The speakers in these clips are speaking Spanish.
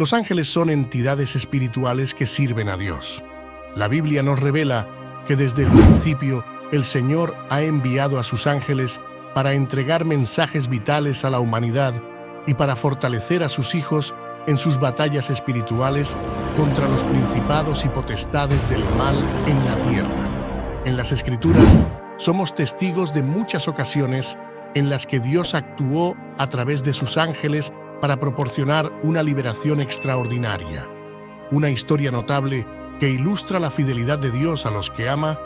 Los ángeles son entidades espirituales que sirven a Dios. La Biblia nos revela que desde el principio el Señor ha enviado a sus ángeles para entregar mensajes vitales a la humanidad y para fortalecer a sus hijos en sus batallas espirituales contra los principados y potestades del mal en la tierra. En las Escrituras somos testigos de muchas ocasiones en las que Dios actuó a través de sus ángeles para proporcionar una liberación extraordinaria. Una historia notable que ilustra la fidelidad de Dios a los que ama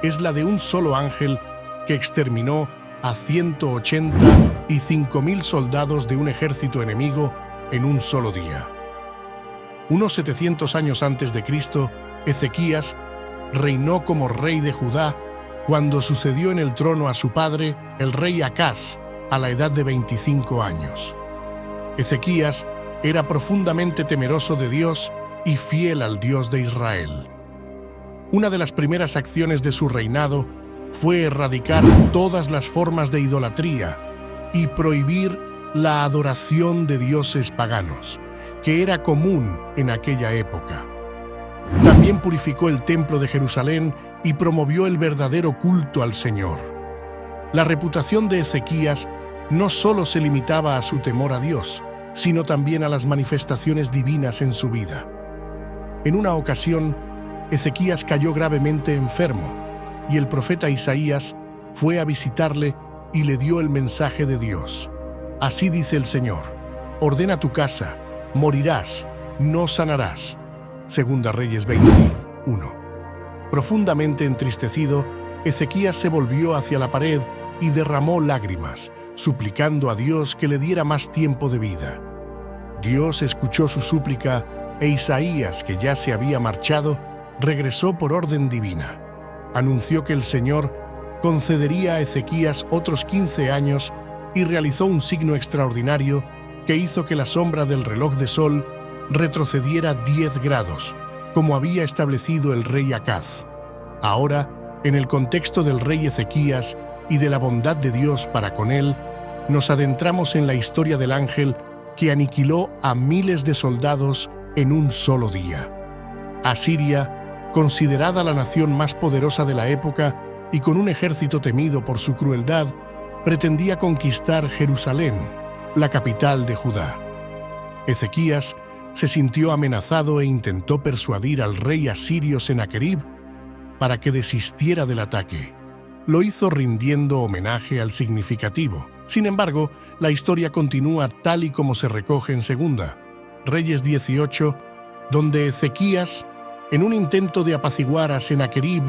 es la de un solo ángel que exterminó a 185.000 soldados de un ejército enemigo en un solo día. Unos 700 años antes de Cristo, Ezequías reinó como rey de Judá cuando sucedió en el trono a su padre, el rey Acaz, a la edad de 25 años. Ezequías era profundamente temeroso de Dios y fiel al Dios de Israel. Una de las primeras acciones de su reinado fue erradicar todas las formas de idolatría y prohibir la adoración de dioses paganos, que era común en aquella época. También purificó el templo de Jerusalén y promovió el verdadero culto al Señor. La reputación de Ezequías no solo se limitaba a su temor a Dios, sino también a las manifestaciones divinas en su vida. En una ocasión, Ezequías cayó gravemente enfermo, y el profeta Isaías fue a visitarle y le dio el mensaje de Dios. Así dice el Señor: ordena tu casa, morirás, no sanarás. Segunda Reyes 21. Profundamente entristecido, Ezequías se volvió hacia la pared y derramó lágrimas, suplicando a Dios que le diera más tiempo de vida. Dios escuchó su súplica e Isaías, que ya se había marchado, regresó por orden divina. Anunció que el Señor concedería a Ezequías otros 15 años y realizó un signo extraordinario que hizo que la sombra del reloj de sol retrocediera 10 grados, como había establecido el rey Acaz. Ahora, en el contexto del rey Ezequías y de la bondad de Dios para con él, nos adentramos en la historia del ángel que aniquiló a miles de soldados en un solo día. Asiria, considerada la nación más poderosa de la época y con un ejército temido por su crueldad, pretendía conquistar Jerusalén, la capital de Judá. Ezequías se sintió amenazado e intentó persuadir al rey asirio Senaquerib para que desistiera del ataque. Lo hizo rindiendo homenaje al significativo. Sin embargo, la historia continúa tal y como se recoge en Segunda Reyes 18, donde Ezequías, en un intento de apaciguar a Senaquerib,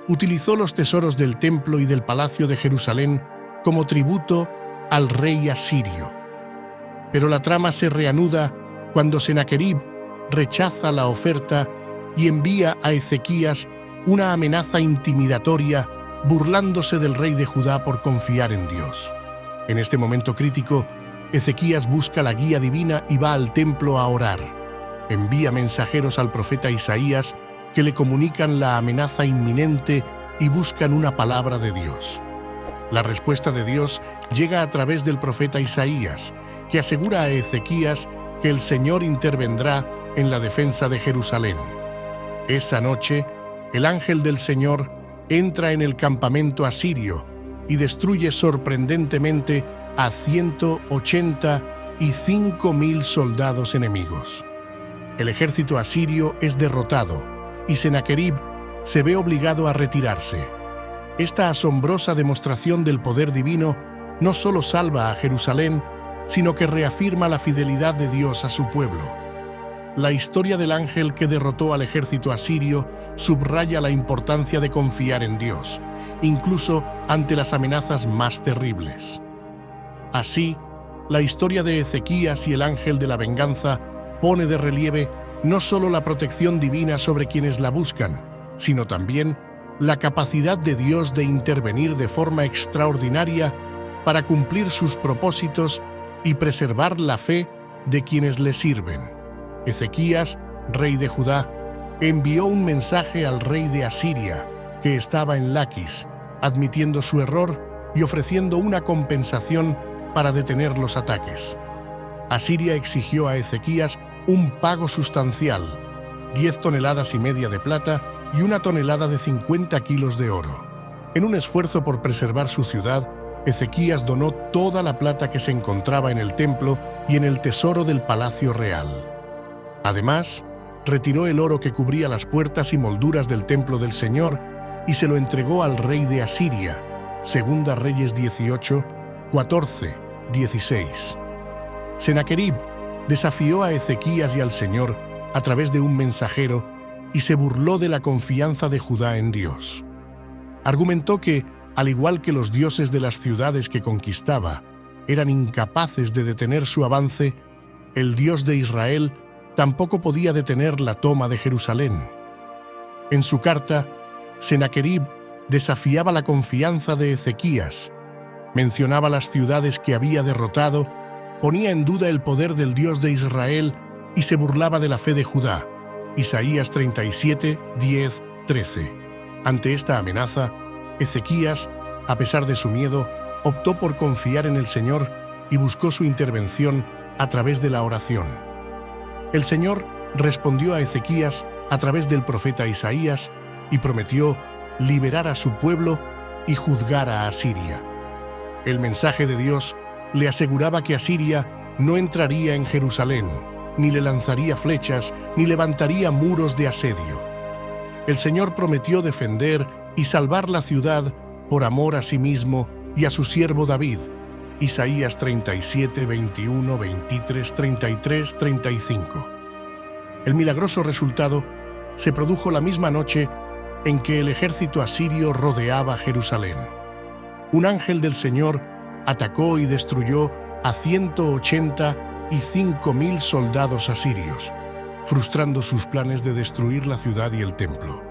utilizó los tesoros del templo y del palacio de Jerusalén como tributo al rey asirio. Pero la trama se reanuda cuando Senaquerib rechaza la oferta y envía a Ezequías una amenaza intimidatoria, burlándose del rey de Judá por confiar en Dios. En este momento crítico, Ezequías busca la guía divina y va al templo a orar. Envía mensajeros al profeta Isaías que le comunican la amenaza inminente y buscan una palabra de Dios. La respuesta de Dios llega a través del profeta Isaías, que asegura a Ezequías que el Señor intervendrá en la defensa de Jerusalén. Esa noche, el ángel del Señor entra en el campamento asirio y destruye sorprendentemente a 185.000 soldados enemigos. El ejército asirio es derrotado y Senaquerib se ve obligado a retirarse. Esta asombrosa demostración del poder divino no solo salva a Jerusalén, sino que reafirma la fidelidad de Dios a su pueblo. La historia del ángel que derrotó al ejército asirio subraya la importancia de confiar en Dios, incluso ante las amenazas más terribles. Así, la historia de Ezequías y el ángel de la venganza pone de relieve no solo la protección divina sobre quienes la buscan, sino también la capacidad de Dios de intervenir de forma extraordinaria para cumplir sus propósitos y preservar la fe de quienes le sirven. Ezequías, rey de Judá, envió un mensaje al rey de Asiria, que estaba en Laquis, admitiendo su error y ofreciendo una compensación para detener los ataques. Asiria exigió a Ezequías un pago sustancial, 10 toneladas y media de plata y 1 tonelada de 50 kilos de oro. En un esfuerzo por preservar su ciudad, Ezequías donó toda la plata que se encontraba en el templo y en el tesoro del palacio real. Además, retiró el oro que cubría las puertas y molduras del templo del Señor y se lo entregó al rey de Asiria. Segunda Reyes 18, 14, 16. Senaquerib desafió a Ezequías y al Señor a través de un mensajero y se burló de la confianza de Judá en Dios. Argumentó que, al igual que los dioses de las ciudades que conquistaba eran incapaces de detener su avance, el Dios de Israel tampoco podía detener la toma de Jerusalén. En su carta, Senaquerib desafiaba la confianza de Ezequías, mencionaba las ciudades que había derrotado, ponía en duda el poder del Dios de Israel y se burlaba de la fe de Judá. Isaías 37, 10, 13. Ante esta amenaza, Ezequías, a pesar de su miedo, optó por confiar en el Señor y buscó su intervención a través de la oración. El Señor respondió a Ezequías a través del profeta Isaías y prometió liberar a su pueblo y juzgar a Asiria. El mensaje de Dios le aseguraba que Asiria no entraría en Jerusalén, ni le lanzaría flechas, ni levantaría muros de asedio. El Señor prometió defender y salvar la ciudad por amor a sí mismo y a su siervo David. Isaías 37, 21, 23, 33, 35. El milagroso resultado se produjo la misma noche en que el ejército asirio rodeaba Jerusalén. Un ángel del Señor atacó y destruyó a 185.000 soldados asirios, frustrando sus planes de destruir la ciudad y el templo.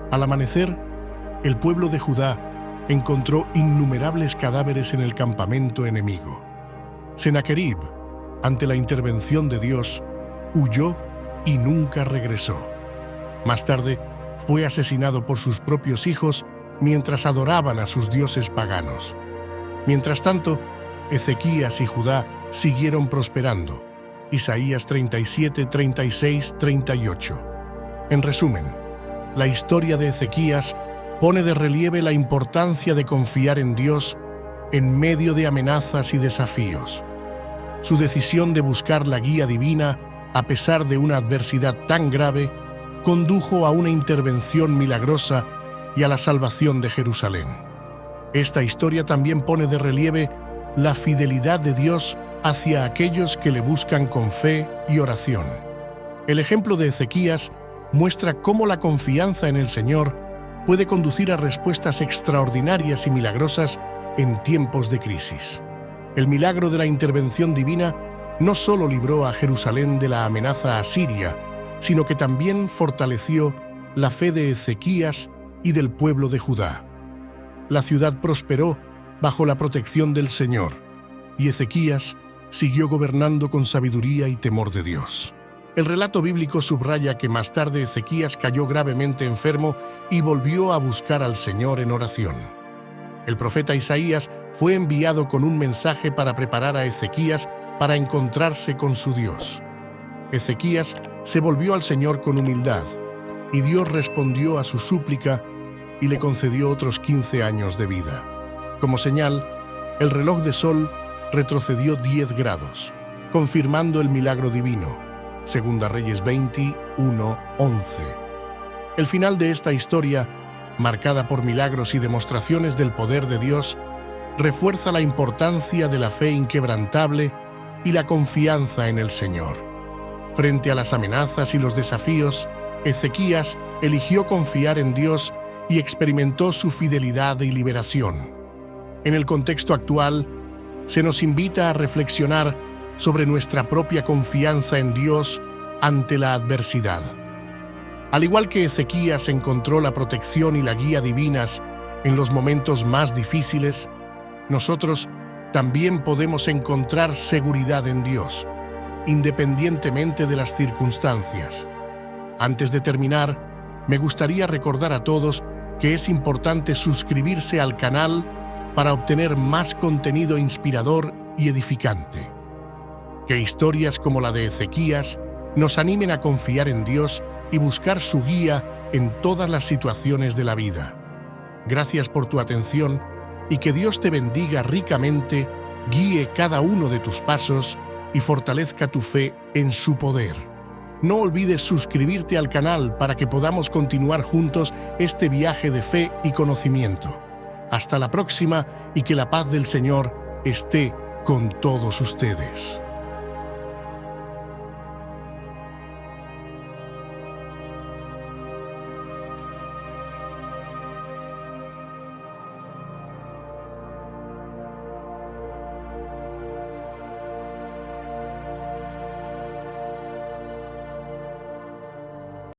Al amanecer, el pueblo de Judá encontró innumerables cadáveres en el campamento enemigo. Senaquerib, ante la intervención de Dios, huyó y nunca regresó. Más tarde, fue asesinado por sus propios hijos mientras adoraban a sus dioses paganos. Mientras tanto, Ezequías y Judá siguieron prosperando. Isaías 37, 36, 38. En resumen, la historia de Ezequías pone de relieve la importancia de confiar en Dios en medio de amenazas y desafíos. Su decisión de buscar la guía divina, a pesar de una adversidad tan grave, condujo a una intervención milagrosa y a la salvación de Jerusalén. Esta historia también pone de relieve la fidelidad de Dios hacia aquellos que le buscan con fe y oración. El ejemplo de Ezequías muestra cómo la confianza en el Señor puede conducir a respuestas extraordinarias y milagrosas en tiempos de crisis. El milagro de la intervención divina no solo libró a Jerusalén de la amenaza asiria, sino que también fortaleció la fe de Ezequías y del pueblo de Judá. La ciudad prosperó bajo la protección del Señor, y Ezequías siguió gobernando con sabiduría y temor de Dios. El relato bíblico subraya que más tarde Ezequías cayó gravemente enfermo y volvió a buscar al Señor en oración. El profeta Isaías fue enviado con un mensaje para preparar a Ezequías para encontrarse con su Dios. Ezequías se volvió al Señor con humildad, y Dios respondió a su súplica y le concedió otros 15 años de vida. Como señal, el reloj de sol retrocedió 10 grados, confirmando el milagro divino. Segunda Reyes 21, 11. El final de esta historia, marcada por milagros y demostraciones del poder de Dios, refuerza la importancia de la fe inquebrantable y la confianza en el Señor. Frente a las amenazas y los desafíos, Ezequías eligió confiar en Dios y experimentó su fidelidad y liberación. En el contexto actual, se nos invita a reflexionar sobre nuestra propia confianza en Dios ante la adversidad. Al igual que Ezequías encontró la protección y la guía divinas en los momentos más difíciles, nosotros también podemos encontrar seguridad en Dios, independientemente de las circunstancias. Antes de terminar, me gustaría recordar a todos que es importante suscribirse al canal para obtener más contenido inspirador y edificante. Que historias como la de Ezequías nos animen a confiar en Dios y buscar su guía en todas las situaciones de la vida. Gracias por tu atención y que Dios te bendiga ricamente, guíe cada uno de tus pasos y fortalezca tu fe en su poder. No olvides suscribirte al canal para que podamos continuar juntos este viaje de fe y conocimiento. Hasta la próxima y que la paz del Señor esté con todos ustedes.